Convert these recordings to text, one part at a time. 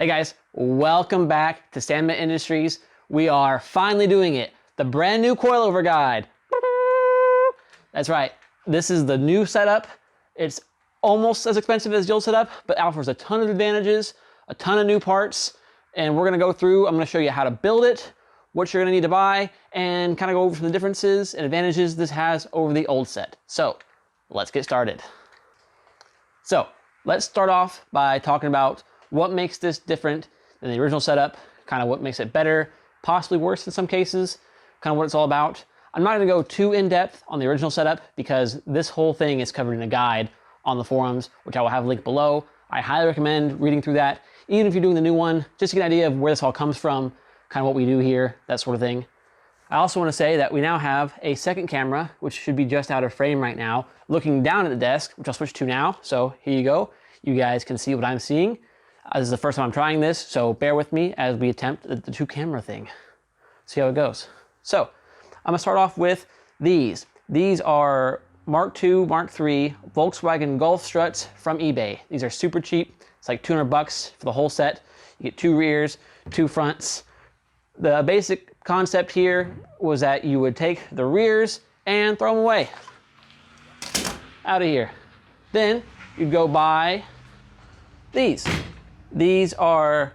Hey guys, welcome back to Samet Industries. We are finally doing it, the brand new coilover guide. That's right, this is the new setup. It's almost as expensive as the old setup, but offers a ton of advantages, a ton of new parts, and we're gonna go through, I'm gonna show you how to build it, what you're gonna need to buy, and kind of go over some of the differences and advantages this has over the old set. So, let's get started. So, let's start off by talking about what makes this different than the original setup, kind of what makes it better, possibly worse in some cases, kind of what it's all about. I'm not gonna go too in-depth on the original setup because this whole thing is covered in a guide on the forums, which I will have linked below. I highly recommend reading through that, even if you're doing the new one, just to get an idea of where this all comes from, kind of what we do here, that sort of thing. I also want to say that we now have a second camera, which should be just out of frame right now, looking down at the desk, which I'll switch to now. So here you go. You guys can see what I'm seeing. This is the first time I'm trying this, so bear with me as we attempt the two camera thing. See how it goes. So I'm gonna start off with these. These are Mark II, Mark III Volkswagen Golf struts from eBay. These are super cheap. It's like 200 bucks for the whole set. You get 2 rears, 2 fronts. The basic concept here was that you would take the rears and throw them away. Out of here. Then you'd go buy these. These are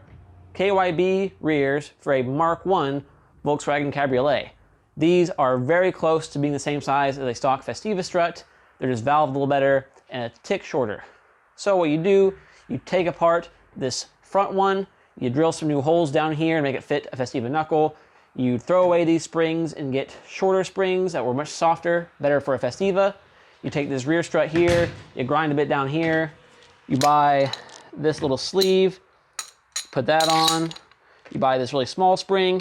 KYB rears for a Mark I Volkswagen Cabriolet. These are very close to being the same size as a stock Festiva strut. They're just valved a little better and a tick shorter. So what you do, you take apart this front one, you drill some new holes down here and make it fit a Festiva knuckle. You throw away these springs and get shorter springs that were much softer, better for a Festiva. You take this rear strut here, you grind a bit down here, you buy this little sleeve, put that on. You buy this really small spring,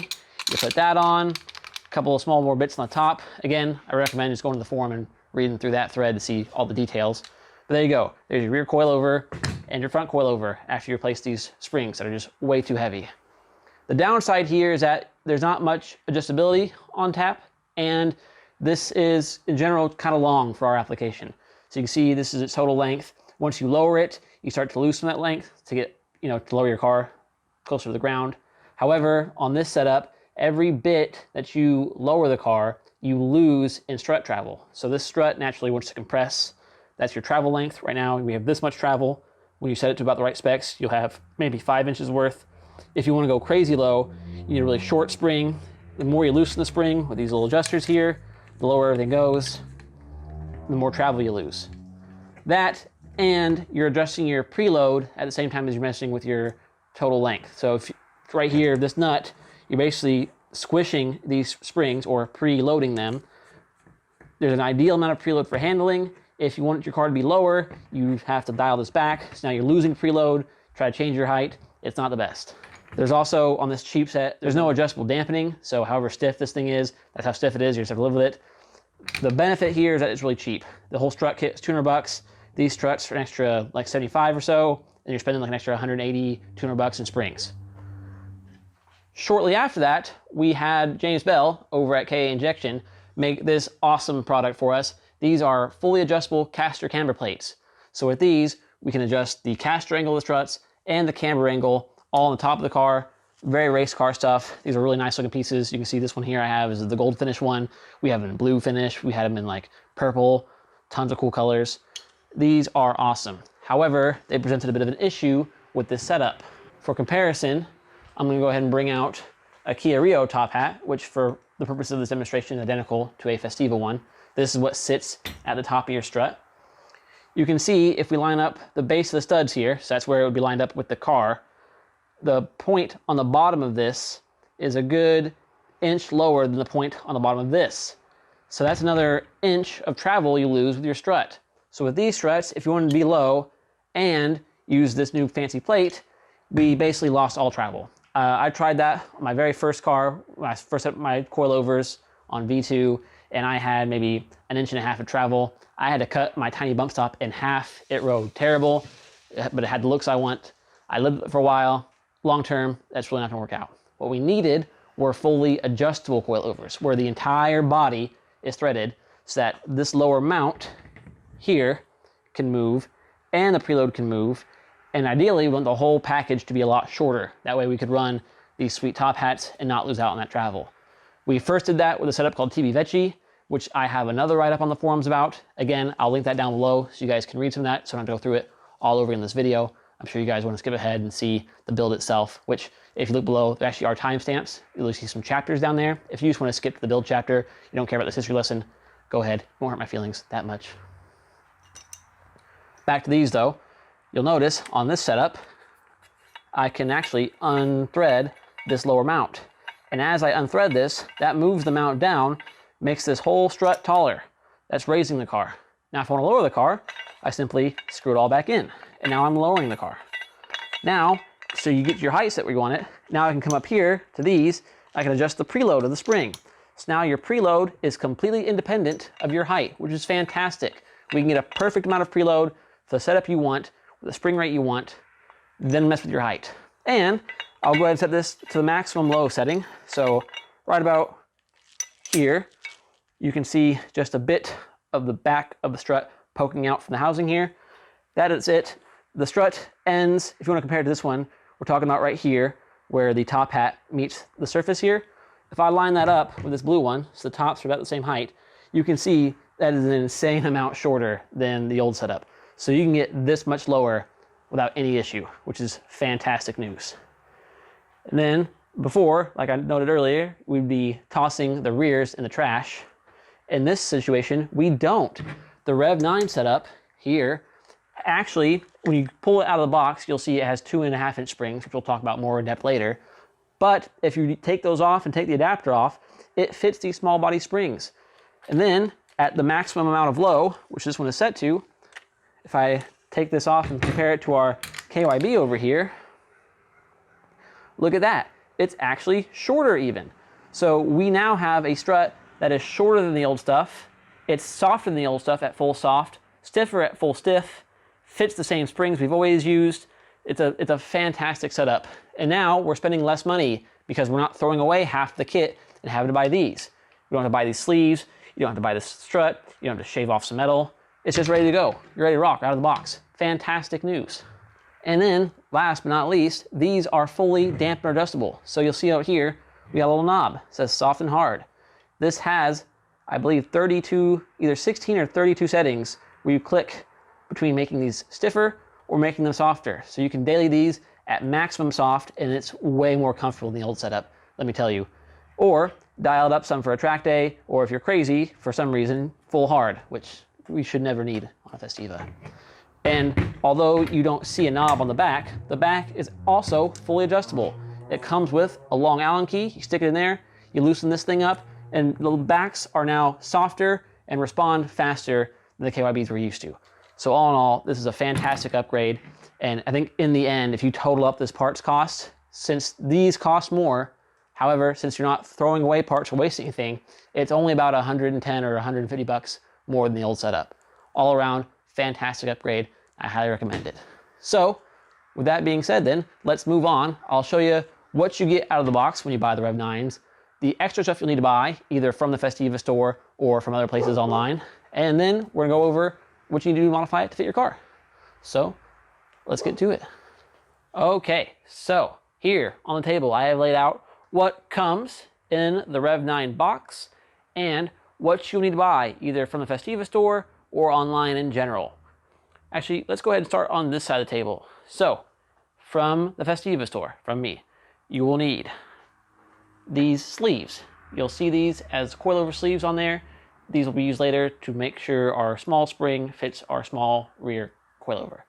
you put that on. A couple of small more bits on the top. Again, I recommend just going to the forum and reading through that thread to see all the details. But there you go. There's your rear coilover and your front coilover after you replace these springs that are just way too heavy. The downside here is that there's not much adjustability on tap, and this is in general kind of long for our application. So you can see this is its total length. Once you lower it, you start to loosen that length to get, to lower your car closer to the ground. However, on this setup, every bit that you lower the car, you lose in strut travel. So this strut naturally wants to compress. That's your travel length. Right now, we have this much travel. When you set it to about the right specs, you'll have maybe 5 inches worth. If you want to go crazy low, you need a really short spring. The more you loosen the spring with these little adjusters here, the lower everything goes, the more travel you lose. That, and you're adjusting your preload at the same time as you're messing with your total length. So if right here, this nut, you're basically squishing these springs or preloading them. There's an ideal amount of preload for handling. If you want your car to be lower, you have to dial this back. So now you're losing preload, try to change your height. It's not the best. There's also, on this cheap set, there's no adjustable dampening. So however stiff this thing is, that's how stiff it is. You just have to live with it. The benefit here is that it's really cheap. The whole strut kit is 200 bucks. These struts for an extra like 75 or so, and you're spending like an extra 180, 200 bucks in springs. Shortly after that, we had James Bell over at KA Injection make this awesome product for us. These are fully adjustable caster camber plates. So with these, we can adjust the caster angle of the struts and the camber angle all on the top of the car. Very race car stuff. These are really nice looking pieces. You can see this one here I have is the gold finish one. We have them in blue finish. We had them in like purple, tons of cool colors. These are awesome. However, they presented a bit of an issue with this setup. For comparison, I'm gonna go ahead and bring out a Kia Rio top hat, which for the purpose of this demonstration is identical to a Festiva one. This is what sits at the top of your strut. You can see if we line up the base of the studs here, so that's where it would be lined up with the car, the point on the bottom of this is a good inch lower than the point on the bottom of this. So that's another inch of travel you lose with your strut. So with these struts, if you want to be low and use this new fancy plate, we basically lost all travel. I tried that on my very first car, when I first set up my coilovers on V2, and I had maybe 1.5 inches of travel. I had to cut my tiny bump stop in half. It rode terrible, but it had the looks I want. I lived with it for a while. Long term, that's really not gonna work out. What we needed were fully adjustable coilovers, where the entire body is threaded so that this lower mount here can move and the preload can move, And ideally, we want the whole package to be a lot shorter. That way we could run these sweet top hats and not lose out on that travel. We first did that with a setup called TV Vecchi, which I have another write-up on the forums about. Again, I'll link that down below so you guys can read some of that, so I don't have to go through it all over in this video. I'm sure you guys want to skip ahead and see the build itself, which if you look below, there actually are timestamps. You'll see some chapters down there. If you just want to skip to the build chapter, you don't care about this history lesson, go ahead. It won't hurt my feelings that much. Back to these though, you'll notice on this setup, I can actually unthread this lower mount. And as I unthread this, that moves the mount down, makes this whole strut taller. That's raising the car. Now if I want to lower the car, I simply screw it all back in. And now I'm lowering the car. Now, so you get your height set where you want it, now I can come up here to these, I can adjust the preload of the spring. So now your preload is completely independent of your height, which is fantastic. We can get a perfect amount of preload for the setup you want, with the spring rate you want, then mess with your height. And I'll go ahead and set this to the maximum low setting. So right about here, you can see just a bit of the back of the strut poking out from the housing here. That is it. The strut ends, if you want to compare it to this one, we're talking about right here where the top hat meets the surface here. If I line that up with this blue one, so the tops are about the same height, you can see that is an insane amount shorter than the old setup. So you can get this much lower without any issue, which is fantastic news. And then before, like I noted earlier, we'd be tossing the rears in the trash. In this situation, we don't. The Rev9 setup here, actually, when you pull it out of the box, you'll see it has 2.5-inch springs, which we'll talk about more in depth later. But if you take those off and take the adapter off, it fits these small body springs. And then at the maximum amount of low, which this one is set to, if I take this off and compare it to our KYB over here, look at that. It's actually shorter even. So we now have a strut that is shorter than the old stuff. It's softer than the old stuff at full soft, stiffer at full stiff, fits the same springs we've always used. It's a fantastic setup. And now we're spending less money because we're not throwing away half the kit and having to buy these. You don't have to buy these sleeves. You don't have to buy this strut. You don't have to shave off some metal. It's just ready to go. You're ready to rock out of the box. Fantastic news. And then last but not least, these are fully dampener adjustable. So you'll see out here, we got a little knob. It says soft and hard. This has, I believe, 32, either 16 or 32 settings where you click between making these stiffer or making them softer. So you can daily these at maximum soft, and it's way more comfortable than the old setup, let me tell you. Or dial it up some for a track day, or if you're crazy for some reason, full hard, which we should never need on a Festiva. And although you don't see a knob on the back is also fully adjustable. It comes with a long Allen key. You stick it in there, you loosen this thing up, and the backs are now softer and respond faster than the KYBs we're used to. So all in all, this is a fantastic upgrade. And I think in the end, if you total up this parts cost, since these cost more, however, since you're not throwing away parts or wasting anything, it's only about 110 or 150 bucks more than the old setup. All around, fantastic upgrade. I highly recommend it. So with that being said then, let's move on. I'll show you what you get out of the box when you buy the Rev9s, the extra stuff you'll need to buy, either from the Festiva Store or from other places online. And then we're gonna go over what you need to do to modify it to fit your car. So let's get to it. Okay, so here on the table, I have laid out what comes in the Rev9 box and what you'll need to buy either from the Festiva Store or online in general. Actually, let's go ahead and start on this side of the table. So from the Festiva Store, from me, you will need these sleeves. You'll see these as coilover sleeves on there. These will be used later to make sure our small spring fits our small rear coilover.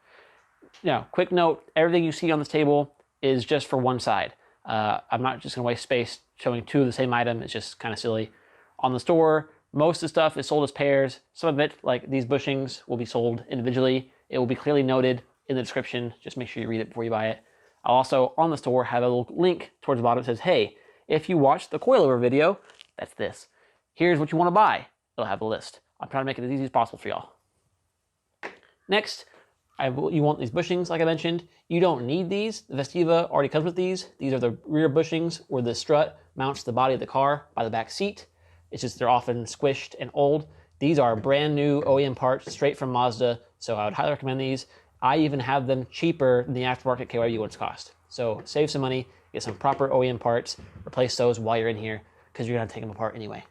Now, quick note, everything you see on this table is just for one side. I'm not just gonna waste space showing two of the same item. It's just kind of silly. On the store, most of the stuff is sold as pairs. Some of it, like these bushings, will be sold individually. It will be clearly noted in the description. Just make sure you read it before you buy it. I'll also, on the store, have a little link towards the bottom that says, hey, if you watch the coilover video, that's this. Here's what you wanna buy. It'll have a list. I'm trying to make it as easy as possible for y'all. Next, you want these bushings, like I mentioned. You don't need these. The Festiva already comes with these. These are the rear bushings where the strut mounts the body of the car by the back seat. It's just they're often squished and old. These are brand new OEM parts straight from Mazda, so I would highly recommend these. I even have them cheaper than the aftermarket KYB ones cost. So save some money, get some proper OEM parts, replace those while you're in here because you're gonna take them apart anyway.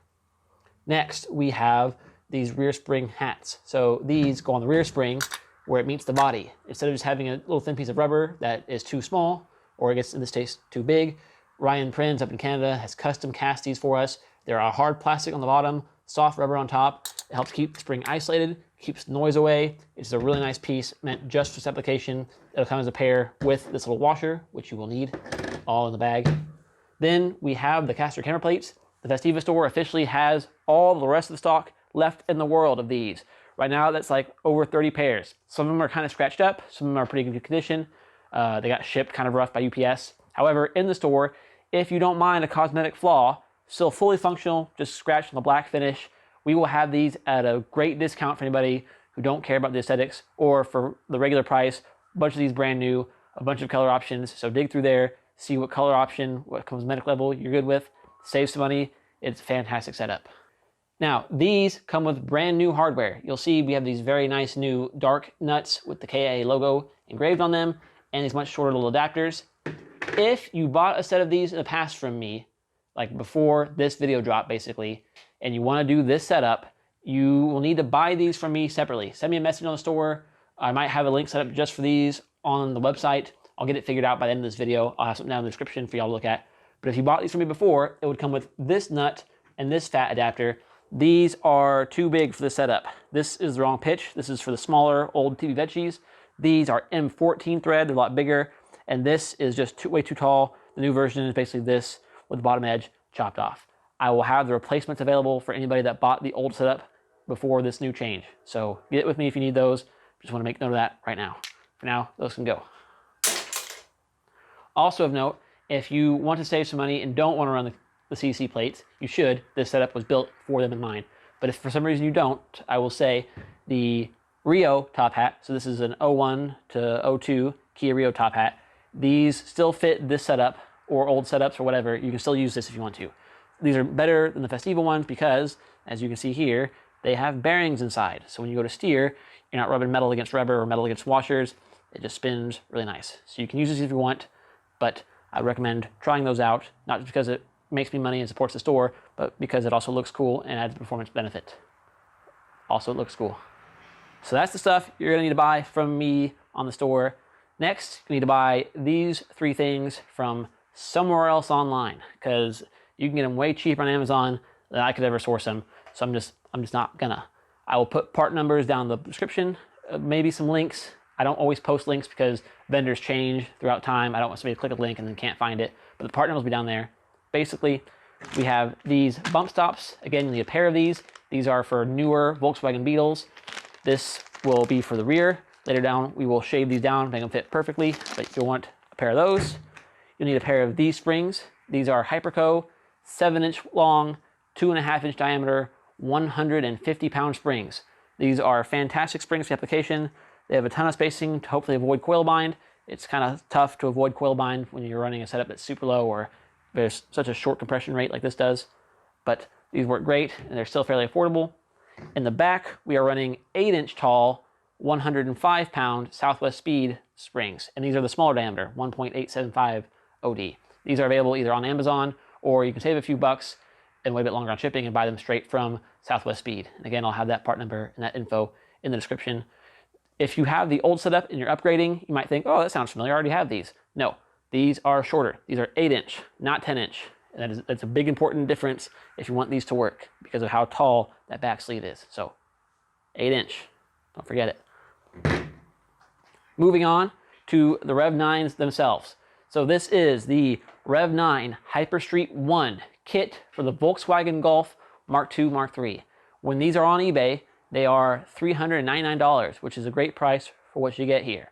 Next, we have these rear spring hats. So these go on the rear spring where it meets the body. Instead of just having a little thin piece of rubber that is too small, or it gets, in this case, too big, Ryan Prinz up in Canada has custom cast these for us. They're a hard plastic on the bottom, soft rubber on top. It helps keep the spring isolated, keeps noise away. It's a really nice piece meant just for this application. It'll come as a pair with this little washer, which you will need, all in the bag. Then we have the caster camber plates. The Festiva Store officially has all the rest of the stock left in the world of these. Right now, that's like over 30 pairs. Some of them are kind of scratched up. Some of them are pretty good condition. They got shipped kind of rough by UPS. However, in the store, if you don't mind a cosmetic flaw, still fully functional, just scratched on the black finish, we will have these at a great discount for anybody who don't care about the aesthetics, or for the regular price, a bunch of these brand new, a bunch of color options. So dig through there, see what color option, what cosmetic level you're good with, save some money. It's a fantastic setup. Now, these come with brand new hardware. You'll see we have these very nice new dark nuts with the KA logo engraved on them, and these much shorter little adapters. If you bought a set of these in the past from me, like before this video drop basically, and you want to do this setup, you will need to buy these from me separately. Send me a message on the store. I might have a link set up just for these on the website. I'll get it figured out by the end of this video. I'll have something down in the description for y'all to look at. But if you bought these from me before, it would come with this nut and this fat adapter. These are too big for the setup. This is the wrong pitch. This is for the smaller old TV veggies. These are M14 thread, they're a lot bigger. And this is just way too tall. The new version is basically this with the bottom edge chopped off. I will have the replacements available for anybody that bought the old setup before this new change. So get it with me if you need those. Just want to make note of that right now. For now, those can go. Also of note, if you want to save some money and don't want to run the CC plates, you should. This setup was built for them in mind. But if for some reason you don't, I will say the Rio top hat, so this is an 01 to 02 Kia Rio top hat, these still fit this setup, or old setups or whatever. You can still use this if you want to. These are better than the Festiva ones because, as you can see here, they have bearings inside. So when you go to steer, you're not rubbing metal against rubber or metal against washers. It just spins really nice. So you can use this if you want, but I recommend trying those out, not just because it makes me money and supports the store, but because it also looks cool and adds a performance benefit. Also, it looks cool. So that's the stuff you're gonna need to buy from me on the store. Next, you need to buy these 3 things from somewhere else online, because you can get them way cheaper on Amazon than I could ever source them. So I'm just not gonna. I will put part numbers down in the description, maybe some links. I don't always post links because vendors change throughout time. I don't want somebody to click a link and then can't find it, but the part numbers will be down there. Basically, we have these bump stops. Again, you need a pair of these. These are for newer Volkswagen Beetles. This will be for the rear. Later down, we will shave these down, make them fit perfectly, but you'll want a pair of those. You'll need a pair of these springs. These are Hyperco, 7-inch long, 2.5-inch diameter, 150-pound springs. These are fantastic springs for the application. They have a ton of spacing to hopefully avoid coil bind. It's kind of tough to avoid coil bind when you're running a setup that's super low or there's such a short compression rate like this does. But these work great and they're still fairly affordable. In the back, we are running 8-inch tall, 105-pound Southwest Speed springs. And these are the smaller diameter, 1.875 OD. These are available either on Amazon, or you can save a few bucks and wait a bit longer on shipping and buy them straight from Southwest Speed. And again, I'll have that part number and that info in the description. If you have the old setup and you're upgrading, you might think, oh, that sounds familiar, I already have these. No, these are shorter. These are 8-inch, not 10-inch. And that's a big important difference if you want these to work because of how tall that back sleeve is. So 8-inch, don't forget it. Moving on to the Rev9s themselves. So this is the Rev9 Hyperstreet 1 kit for the Volkswagen Golf Mark II, Mark III. When these are on eBay, they are $399, which is a great price for what you get here.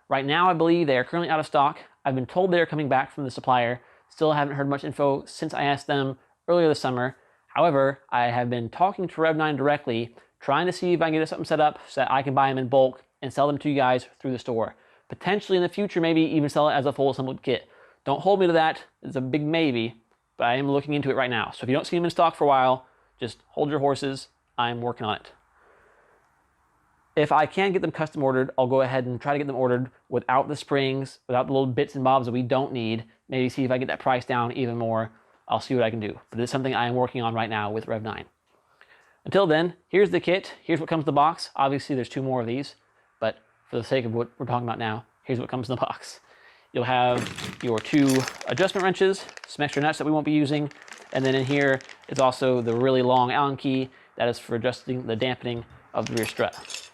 Right now, I believe they are currently out of stock. I've been told they're coming back from the supplier. Still haven't heard much info since I asked them earlier this summer. However, I have been talking to Rev9 directly, trying to see if I can get something set up so that I can buy them in bulk and sell them to you guys through the store. Potentially in the future, maybe even sell it as a full assembled kit. Don't hold me to that. It's a big maybe, but I am looking into it right now. So if you don't see them in stock for a while, just hold your horses. I'm working on it. If I can get them custom ordered, I'll go ahead and try to get them ordered without the springs, without the little bits and bobs that we don't need. Maybe see if I get that price down even more. I'll see what I can do. But it's something I am working on right now with Rev9. Until then, here's the kit. Here's what comes in the box. Obviously, there's 2 more of these, but for the sake of what we're talking about now, here's what comes in the box. You'll have your 2 adjustment wrenches, some extra nuts that we won't be using, and then in here is also the really long Allen key that is for adjusting the dampening of the rear strut.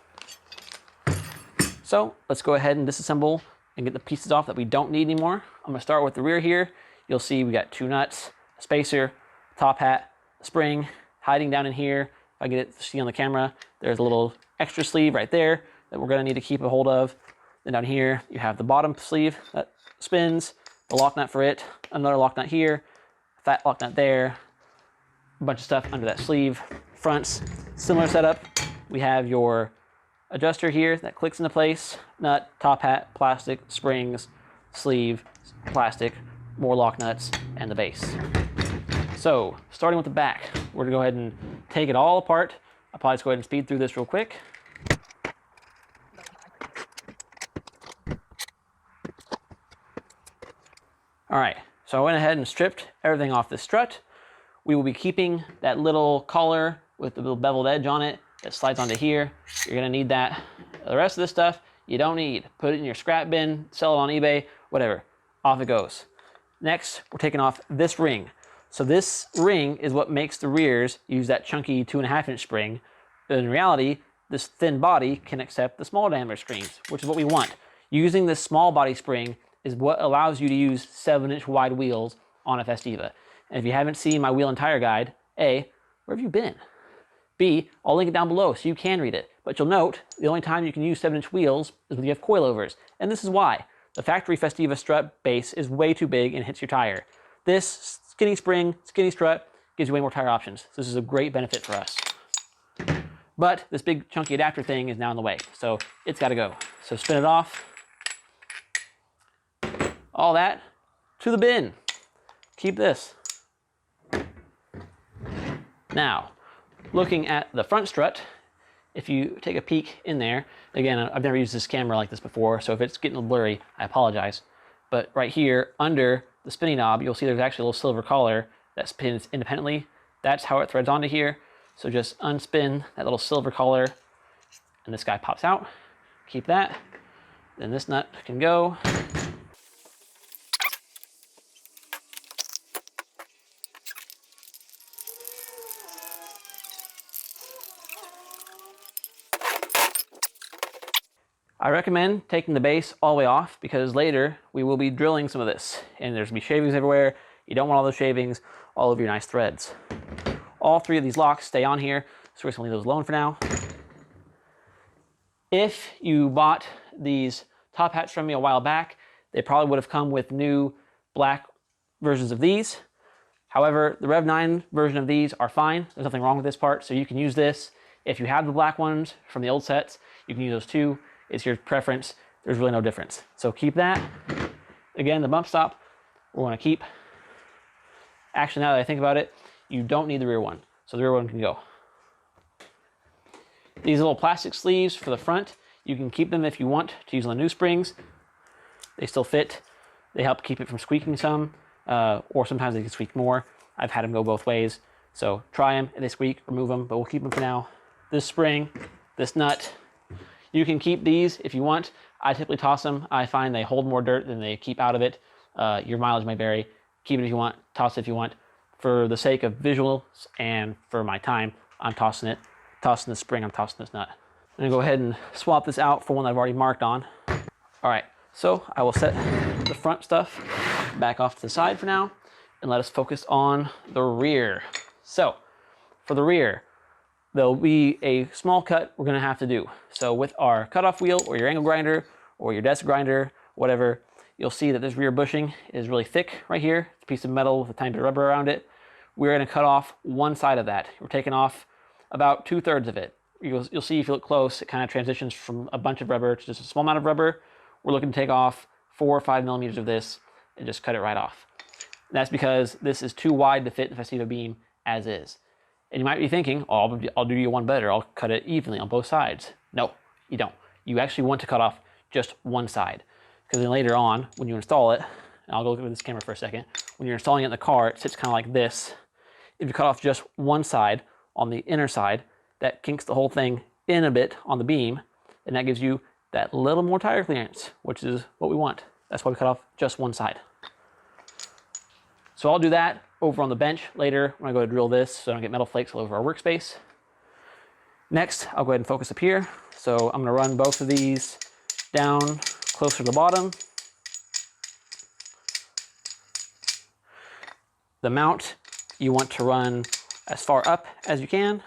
So let's go ahead and disassemble and get the pieces off that we don't need anymore. I'm gonna start with the rear here. You'll see we got 2 nuts, a spacer, top hat, a spring, hiding down in here. If I get it to see on the camera, there's a little extra sleeve right there that we're gonna need to keep a hold of. Then down here, you have the bottom sleeve that spins, the lock nut for it, another lock nut here, fat lock nut there, a bunch of stuff under that sleeve. Fronts, similar setup. We have your adjuster here that clicks into place, nut, top hat, plastic, springs, sleeve, plastic, more lock nuts, and the base. So, starting with the back, we're gonna go ahead and take it all apart. I'll probably just go ahead and speed through this real quick. All right, so I went ahead and stripped everything off the strut. We will be keeping that little collar with the little beveled edge on it that slides onto here. You're gonna need that. The rest of this stuff, you don't need. Put it in your scrap bin, sell it on eBay, whatever. Off it goes. Next, we're taking off this ring. So this ring is what makes the rears use that chunky 2.5-inch spring. But in reality, this thin body can accept the small diameter springs, which is what we want. Using this small body spring is what allows you to use 7-inch wide wheels on a Festiva. And if you haven't seen my wheel and tire guide, A, where have you been? B, I'll link it down below so you can read it. But you'll note, the only time you can use 7-inch wheels is when you have coilovers. And this is why. The factory Festiva strut base is way too big and hits your tire. This skinny spring, skinny strut gives you way more tire options. So this is a great benefit for us. But this big chunky adapter thing is now in the way, so it's gotta go. So spin it off. All that to the bin. Keep this. Now, looking at the front strut, if you take a peek in there, again, I've never used this camera like this before, so if it's getting a little blurry, I apologize. But right here, under the spinning knob, you'll see there's actually a little silver collar that spins independently. That's how it threads onto here. So just unspin that little silver collar, and this guy pops out. Keep that. Then this nut can go. I recommend taking the base all the way off because later we will be drilling some of this and there's gonna be shavings everywhere. You don't want all those shavings all over your nice threads. All 3 of these locks stay on here, so we're just gonna leave those alone for now. If you bought these top hats from me a while back, they probably would have come with new black versions of these. However, the Rev9 version of these are fine. There's nothing wrong with this part, so you can use this. If you have the black ones from the old sets, you can use those too. It's your preference. There's really no difference. So keep that. Again, the bump stop, we're gonna keep. Actually, now that I think about it, you don't need the rear one. So the rear one can go. These little plastic sleeves for the front, you can keep them if you want to use on the new springs. They still fit. They help keep it from squeaking some, or sometimes they can squeak more. I've had them go both ways. So try them, if they squeak, remove them, but we'll keep them for now. This spring, this nut, you can keep these if you want. I typically toss them. I find they hold more dirt than they keep out of it. Your mileage may vary. Keep it if you want, toss it if you want. For the sake of visuals and for my time, I'm tossing it. Tossing the spring, I'm tossing this nut. I'm gonna go ahead and swap this out for one that I've already marked on. All right, so I will set the front stuff back off to the side for now and let us focus on the rear. So for the rear, there'll be a small cut we're gonna have to do. So with our cutoff wheel or your angle grinder or your desk grinder, whatever, you'll see that this rear bushing is really thick right here. It's a piece of metal with a tiny bit of rubber around it. We're gonna cut off one side of that. We're taking off about 2/3 of it. You'll see if you look close, it kind of transitions from a bunch of rubber to just a small amount of rubber. We're looking to take off 4 or 5 millimeters of this and just cut it right off. And that's because this is too wide to fit the Festiva beam as is. And you might be thinking, oh, I'll do you one better. I'll cut it evenly on both sides. No, you don't. You actually want to cut off just one side, because then later on, when you install it, and I'll go look at this camera for a second, when you're installing it in the car, it sits kind of like this. If you cut off just one side on the inner side, that kinks the whole thing in a bit on the beam, and that gives you that little more tire clearance, which is what we want. That's why we cut off just one side. So I'll do that over on the bench later when I go to drill this so I don't get metal flakes all over our workspace. Next, I'll go ahead and focus up here. So I'm gonna run both of these down closer to the bottom. The mount, you want to run as far up as you can.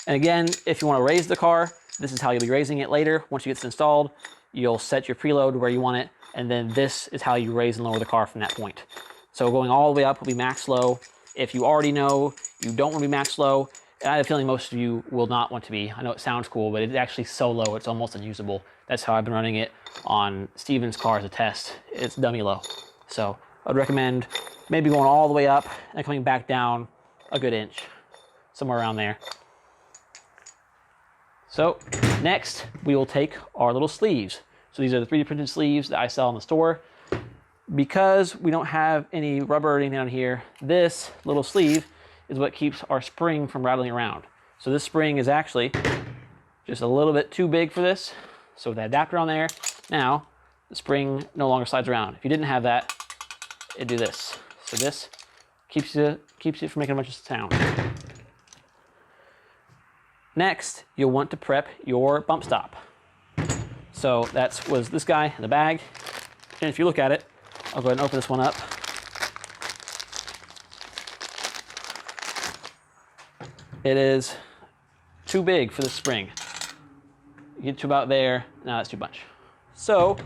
And again, if you want to raise the car, this is how you'll be raising it later. Once you get this installed, you'll set your preload where you want it, and then this is how you raise and lower the car from that point. So going all the way up will be max low. If you already know you don't want to be max low, and I have a feeling most of you will not want to be. I know it sounds cool, but it's actually so low, it's almost unusable. That's how I've been running it on Steven's car as a test. It's dummy low. So I'd recommend maybe going all the way up and coming back down a good inch, somewhere around there. So next, we will take our little sleeves. So these are the 3D printed sleeves that I sell in the store. Because we don't have any rubber or anything on here, this little sleeve is what keeps our spring from rattling around. So this spring is actually just a little bit too big for this. So with that adapter on there, now the spring no longer slides around. If you didn't have that, it'd do this. So this keeps it from making a bunch of sound. Next, you'll want to prep your bump stop. So that was this guy in the bag. And if you look at it, I'll go ahead and open this one up. It is too big for the spring. You get to about there, now that's too much. So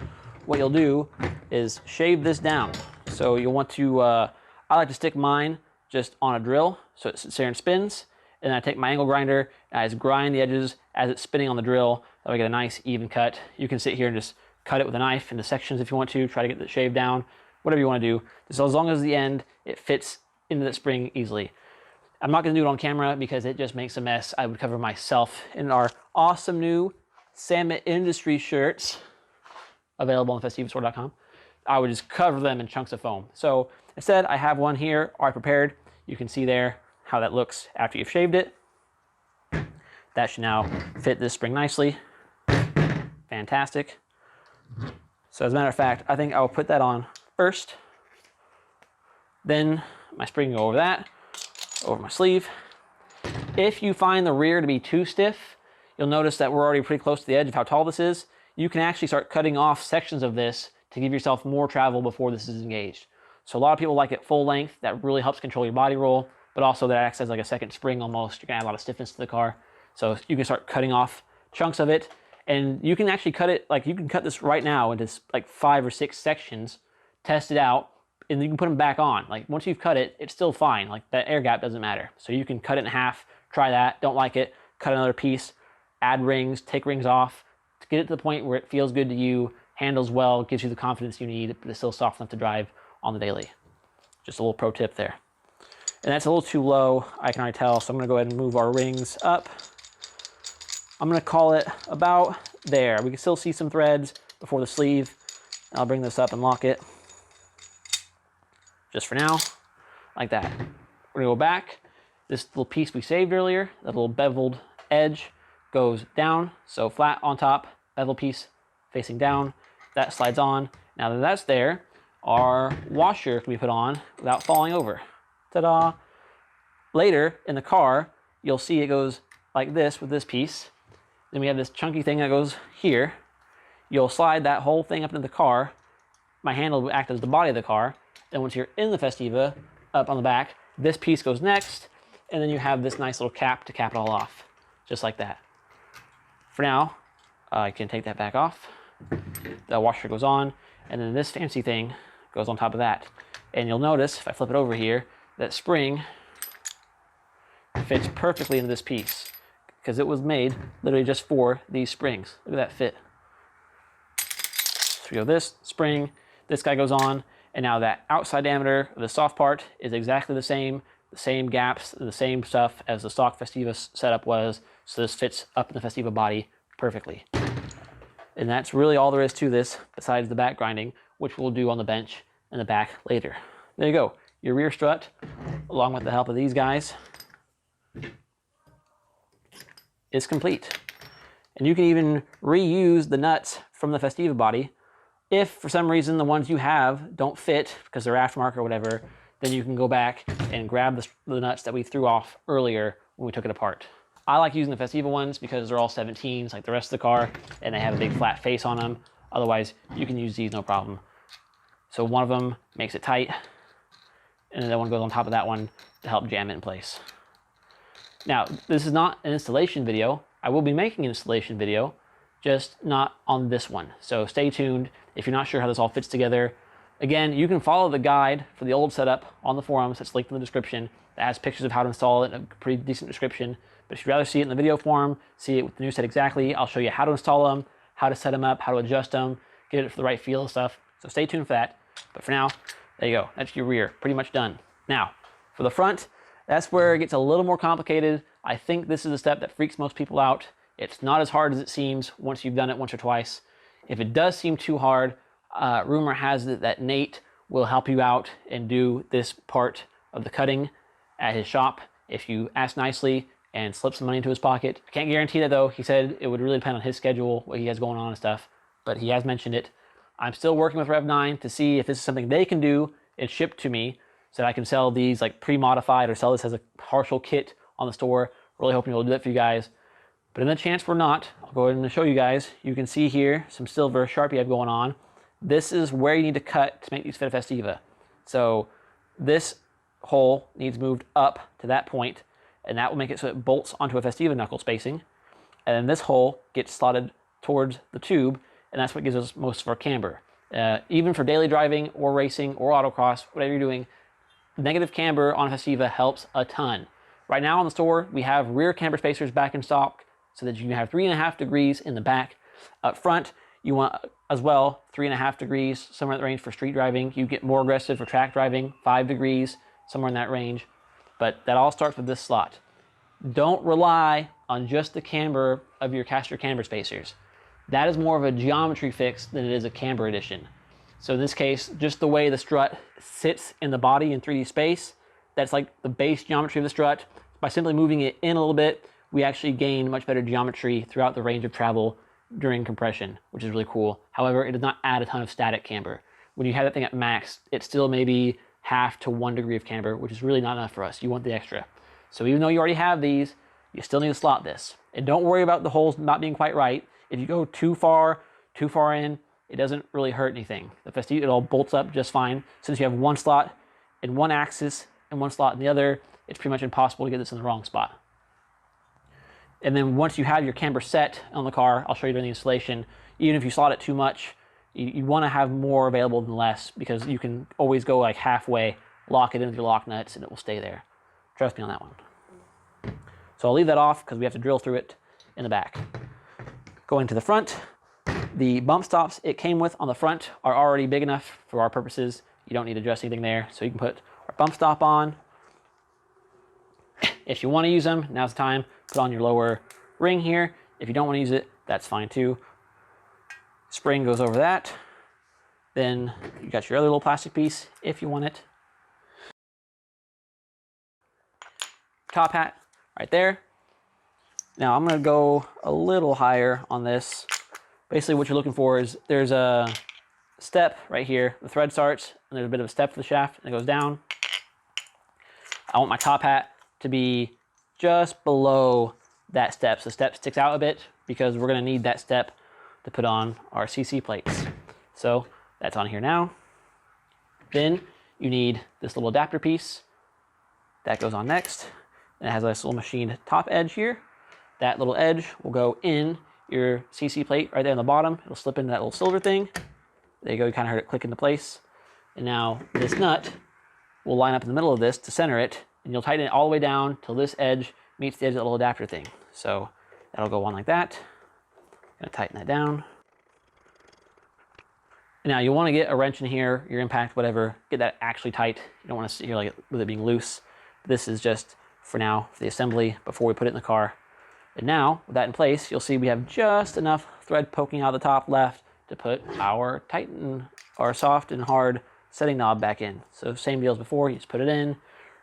what you'll do is shave this down. So you'll want to, I like to stick mine just on a drill so it sits there and spins. And then I take my angle grinder and I just grind the edges as it's spinning on the drill. That way I get a nice even cut. You can sit here and just cut it with a knife into sections if you want to, try to get the shave down, whatever you want to do. Just as long as the end, it fits into the spring easily. I'm not going to do it on camera because it just makes a mess. I would cover myself in our awesome new Samet Industry shirts available on festivastore.com. I would just cover them in chunks of foam. So instead, I have one here already prepared. You can see there how that looks after you've shaved it. That should now fit this spring nicely. Fantastic. So as a matter of fact, I think I'll put that on first. Then my spring will go over that, over my sleeve. If you find the rear to be too stiff, you'll notice that we're already pretty close to the edge of how tall this is. You can actually start cutting off sections of this to give yourself more travel before this is engaged. So a lot of people like it full length. That really helps control your body roll, but also that acts as like a second spring almost. You're gonna add a lot of stiffness to the car. So you can start cutting off chunks of it, and you can actually cut it, like you can cut this right now into like 5 or 6 sections, test it out, and you can put them back on. Like once you've cut it, it's still fine. Like that air gap doesn't matter. So you can cut it in half, try that, don't like it, cut another piece, add rings, take rings off, to get it to the point where it feels good to you, handles well, gives you the confidence you need, but it's still soft enough to drive on the daily. Just a little pro tip there. And that's a little too low, I can already tell, so I'm gonna go ahead and move our rings up. I'm gonna call it about there. We can still see some threads before the sleeve. I'll bring this up and lock it. Just for now, like that. We're gonna go back. This little piece we saved earlier, that little beveled edge, goes down, so flat on top, bevel piece facing down. That slides on. Now that that's there, our washer can be put on without falling over. Ta-da! Later in the car, you'll see it goes like this with this piece. Then we have this chunky thing that goes here. You'll slide that whole thing up into the car. My handle will act as the body of the car. Then once you're in the Festiva, up on the back, this piece goes next, and then you have this nice little cap to cap it all off, just like that. For now, I can take that back off. The washer goes on, and then this fancy thing goes on top of that. And you'll notice, if I flip it over here, that spring fits perfectly into this piece because it was made literally just for these springs. Look at that fit. So we go this spring, this guy goes on, and now that outside diameter of the soft part is exactly the same the same gaps, the same stuff as the stock Festiva setup was, so this fits up in the Festiva body perfectly. And that's really all there is to this, besides the back grinding, which we'll do on the bench and the back later. There you go, your rear strut, along with the help of these guys, is complete. And you can even reuse the nuts from the Festiva body. If for some reason the ones you have don't fit because they're aftermarket or whatever, then you can go back and grab the nuts that we threw off earlier when we took it apart. I like using the Festiva ones because they're all 17s like the rest of the car, and they have a big flat face on them. Otherwise, you can use these no problem. So one of them makes it tight, and then that one goes on top of that one to help jam it in place. Now, this is not an installation video. I will be making an installation video, just not on this one. So stay tuned if you're not sure how this all fits together. Again, you can follow the guide for the old setup on the forums. It's linked in the description. That has pictures of how to install it, a pretty decent description. But if you'd rather see it in the video form, see it with the new set exactly, I'll show you how to install them, how to set them up, how to adjust them, get it for the right feel and stuff. So stay tuned for that. But for now, there you go. That's your rear, pretty much done. Now, for the front, that's where it gets a little more complicated. I think this is a step that freaks most people out. It's not as hard as it seems once you've done it once or twice. If it does seem too hard, rumor has it that Nate will help you out and do this part of the cutting at his shop if you ask nicely and slip some money into his pocket. I can't guarantee that though. He said it would really depend on his schedule, what he has going on and stuff, but he has mentioned it. I'm still working with Rev9 to see if this is something they can do and ship to me so that I can sell these like pre-modified or sell this as a partial kit on the store. Really hoping we'll do that for you guys. But in the chance we're not, I'll go ahead and show you guys. You can see here some silver Sharpie I have going on. This is where you need to cut to make these fit a Festiva. So this hole needs moved up to that point, and that will make it so it bolts onto a Festiva knuckle spacing. And then this hole gets slotted towards the tube, and that's what gives us most of our camber. Even for daily driving or racing or autocross, whatever you're doing, negative camber on a Festiva helps a ton. Right now on the store, we have rear camber spacers back in stock so that you can have 3.5 degrees in the back. Up front, you want as well 3.5 degrees, somewhere in the range for street driving. You get more aggressive for track driving, 5 degrees, somewhere in that range. But that all starts with this slot. Don't rely on just the camber of your caster camber spacers. That is more of a geometry fix than it is a camber addition. So in this case, just the way the strut sits in the body in 3D space, that's like the base geometry of the strut. By simply moving it in a little bit, we actually gain much better geometry throughout the range of travel during compression, which is really cool. However, it does not add a ton of static camber. When you have that thing at max, it's still maybe 0.5 to 1 degree of camber, which is really not enough for us. You want the extra. So even though you already have these, you still need to slot this. And don't worry about the holes not being quite right. If you go too far in, it doesn't really hurt anything. The Festiva, it all bolts up just fine. Since you have one slot in one axis and one slot in the other, it's pretty much impossible to get this in the wrong spot. And then once you have your camber set on the car, I'll show you during the installation, even if you slot it too much, you want to have more available than less, because you can always go like halfway, lock it in with your lock nuts, and it will stay there. Trust me on that one. So I'll leave that off because we have to drill through it in the back. Going to the front, the bump stops it came with on the front are already big enough for our purposes. You don't need to adjust anything there. So you can put our bump stop on. If you want to use them, now's the time. Put on your lower ring here. If you don't want to use it, that's fine too. Spring goes over that. Then you got your other little plastic piece if you want it. Top hat right there. Now I'm going to go a little higher on this. Basically what you're looking for is there's a step right here. The thread starts and there's a bit of a step for the shaft and it goes down. I want my top hat to be just below that step. So the step sticks out a bit because we're going to need that step to put on our CC plates. So that's on here now. Then you need this little adapter piece. That goes on next. And it has this little machined top edge here. That little edge will go in your CC plate right there on the bottom. It'll slip into that little silver thing. There you go, you kind of heard it click into place. And now this nut will line up in the middle of this to center it, and you'll tighten it all the way down till this edge meets the edge of that little adapter thing. So that'll go on like that. Gonna tighten that down. And now you want to get a wrench in here, your impact, whatever, get that actually tight. You don't want to sit here like with it being loose. This is just for now for the assembly before we put it in the car. And now, with that in place, you'll see we have just enough thread poking out the top left to put our tighten, our soft and hard setting knob back in. So same deal as before, you just put it in,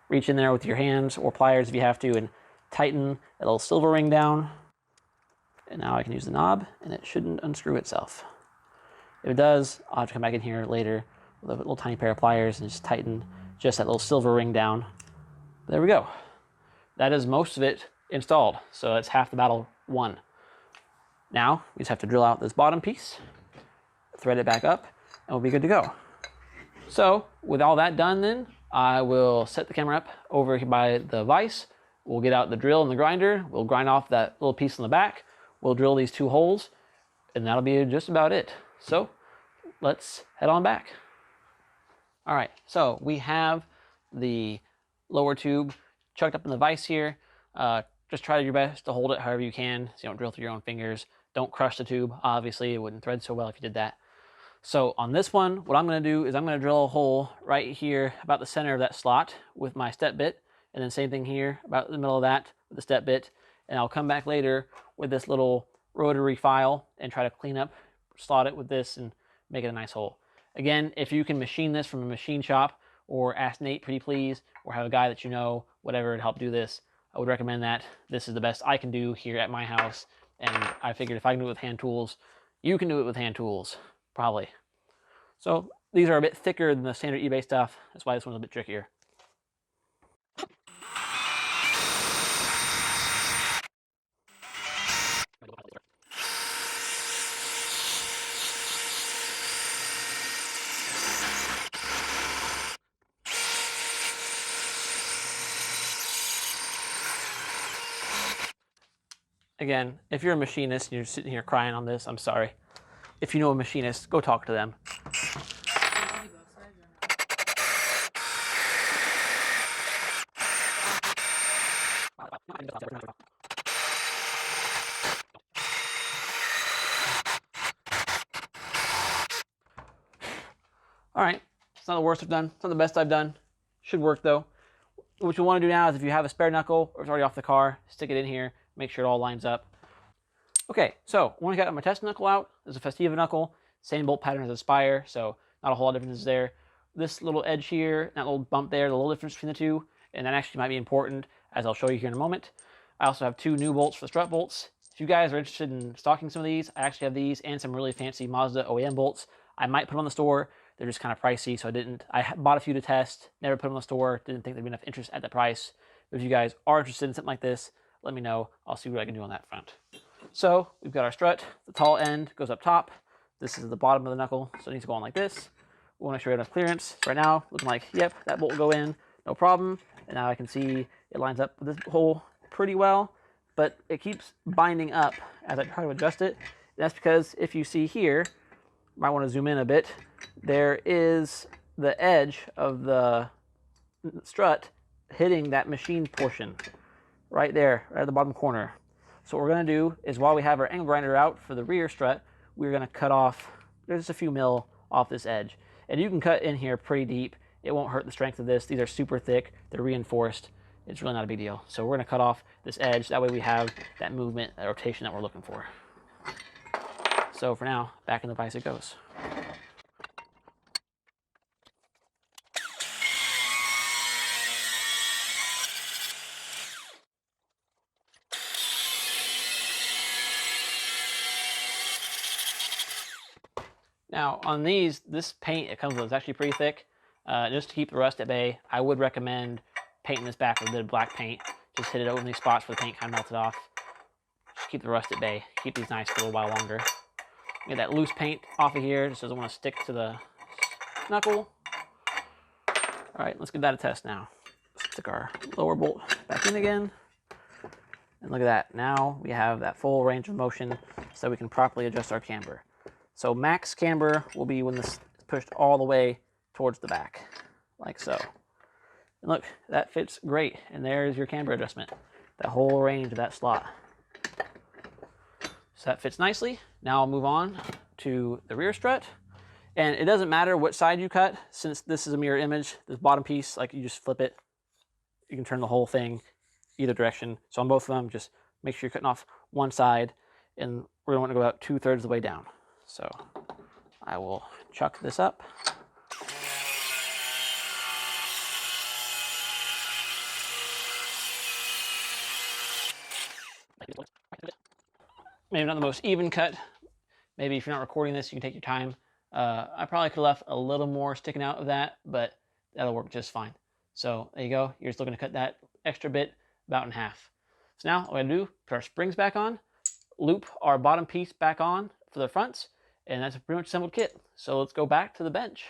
reach in there with your hands or pliers if you have to, and tighten a little silver ring down. And now I can use the knob, and it shouldn't unscrew itself. If it does, I'll have to come back in here later with a little tiny pair of pliers and just tighten just that little silver ring down. There we go. That is most of it installed, so that's half the battle won. Now we just have to drill out this bottom piece, thread it back up, and we'll be good to go. So with all that done, then I will set the camera up over by the vise. We'll get out the drill and the grinder. We'll grind off that little piece in the back. We'll drill these 2 holes, and that'll be just about it. So let's head on back. All right, so we have the lower tube chucked up in the vise here. Just try your best to hold it however you can so you don't drill through your own fingers. Don't crush the tube, obviously. It wouldn't thread so well if you did that. So on this one, what I'm going to do is I'm going to drill a hole right here about the center of that slot with my step bit, and then same thing here about the middle of that with the step bit. And I'll come back later with this little rotary file and try to clean up, slot it with this and make it a nice hole. Again, if you can machine this from a machine shop or ask Nate pretty please, or have a guy that you know, whatever, to help do this, I would recommend that. This is the best I can do here at my house, and I figured if I can do it with hand tools, you can do it with hand tools, probably. So these are a bit thicker than the standard eBay stuff. That's why this one's a bit trickier. Again, if you're a machinist and you're sitting here crying on this, I'm sorry. If you know a machinist, go talk to them. All right, it's not the worst I've done. It's not the best I've done. Should work though. What you want to do now is if you have a spare knuckle or it's already off the car, stick it in here, make sure it all lines up. Okay, so when I got my test knuckle out, there's a Festiva knuckle, same bolt pattern as the Spire, so not a whole lot of differences there. This little edge here, that little bump there, the little difference between the two, and that actually might be important, as I'll show you here in a moment. I also have 2 new bolts for the strut bolts. If you guys are interested in stocking some of these, I actually have these and some really fancy Mazda OEM bolts. I might put them on the store. They're just kind of pricey, so I didn't. I bought a few to test, never put them on the store, didn't think there'd be enough interest at the price. But if you guys are interested in something like this, let me know. I'll see what I can do on that front. So we've got our strut. The tall end goes up top. This is the bottom of the knuckle, so it needs to go on like this. We want to make sure we have enough clearance. Right now, looking like, yep, that bolt will go in, no problem. And now I can see it lines up with this hole pretty well, but it keeps binding up as I try to adjust it. And that's because if you see here, might want to zoom in a bit, there is the edge of the strut hitting that machine portion right there, right at the bottom corner. So what we're going to do is while we have our angle grinder out for the rear strut, we're going to cut off, there's just a few mil off this edge. And you can cut in here pretty deep. It won't hurt the strength of this. These are super thick. They're reinforced. It's really not a big deal. So we're going to cut off this edge. That way we have that movement, that rotation that we're looking for. So for now, back in the vise it goes. Now on these, this paint it comes with is actually pretty thick. Just to keep the rust at bay, I would recommend painting this back with a bit of black paint. Just hit it over in these spots where the paint kind of melted off. Just keep the rust at bay. Keep these nice for a little while longer. Get that loose paint off of here. Just doesn't want to stick to the knuckle. All right, let's give that a test now. Stick our lower bolt back in again. And look at that. Now we have that full range of motion so we can properly adjust our camber. So max camber will be when this is pushed all the way towards the back, like so. And look, that fits great. And there's your camber adjustment, that whole range of that slot. So that fits nicely. Now I'll move on to the rear strut. And it doesn't matter which side you cut, since this is a mirror image, this bottom piece, like you just flip it, you can turn the whole thing either direction. So on both of them, just make sure you're cutting off one side, and we're going to want to go about 2/3 of the way down. So I will chuck this up. Maybe not the most even cut. Maybe if you're not recording this, you can take your time. I probably could have left a little more sticking out of that, but that'll work just fine. So there you go. You're just looking to cut that extra bit about in half. So now what we're gonna do, put our springs back on, loop our bottom piece back on for the fronts, and that's a pretty much assembled kit. So let's go back to the bench.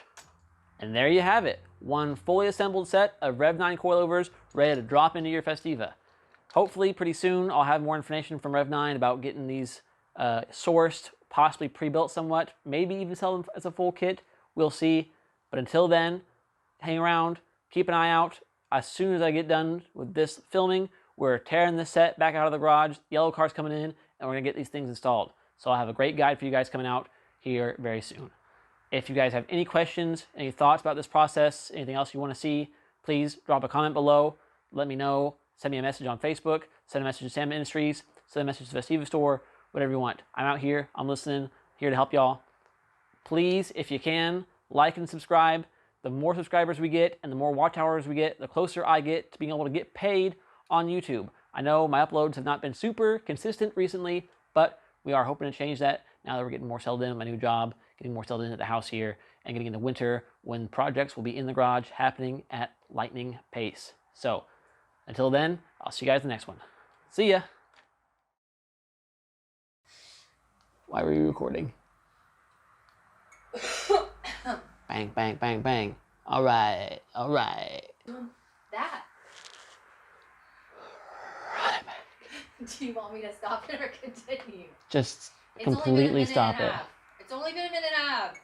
And there you have it. One fully assembled set of Rev9 coilovers ready to drop into your Festiva. Hopefully pretty soon I'll have more information from Rev9 about getting these sourced, possibly pre-built somewhat, maybe even sell them as a full kit. We'll see. But until then, hang around, keep an eye out. As soon as I get done with this filming, we're tearing this set back out of the garage. The yellow car's coming in, and we're going to get these things installed. So I'll have a great guide for you guys coming out here very soon. If you guys have any questions, any thoughts about this process, anything else you want to see, please drop a comment below. Let me know. Send me a message on Facebook. Send a message to Samet Industries. Send a message to Festiva Store. Whatever you want. I'm out here. I'm listening. Here to help y'all. Please, if you can, like and subscribe. The more subscribers we get and the more watch hours we get, the closer I get to being able to get paid on YouTube. I know my uploads have not been super consistent recently, but we are hoping to change that now that we're getting more settled in at my new job, getting more settled in at the house here, and getting into winter when projects will be in the garage happening at lightning pace. So, until then, I'll see you guys in the next one. See ya! Why were you recording? Bang, bang, bang, bang. All right, all right. That. Do you want me to stop it or continue? Just completely stop it. It's only been a minute and a half.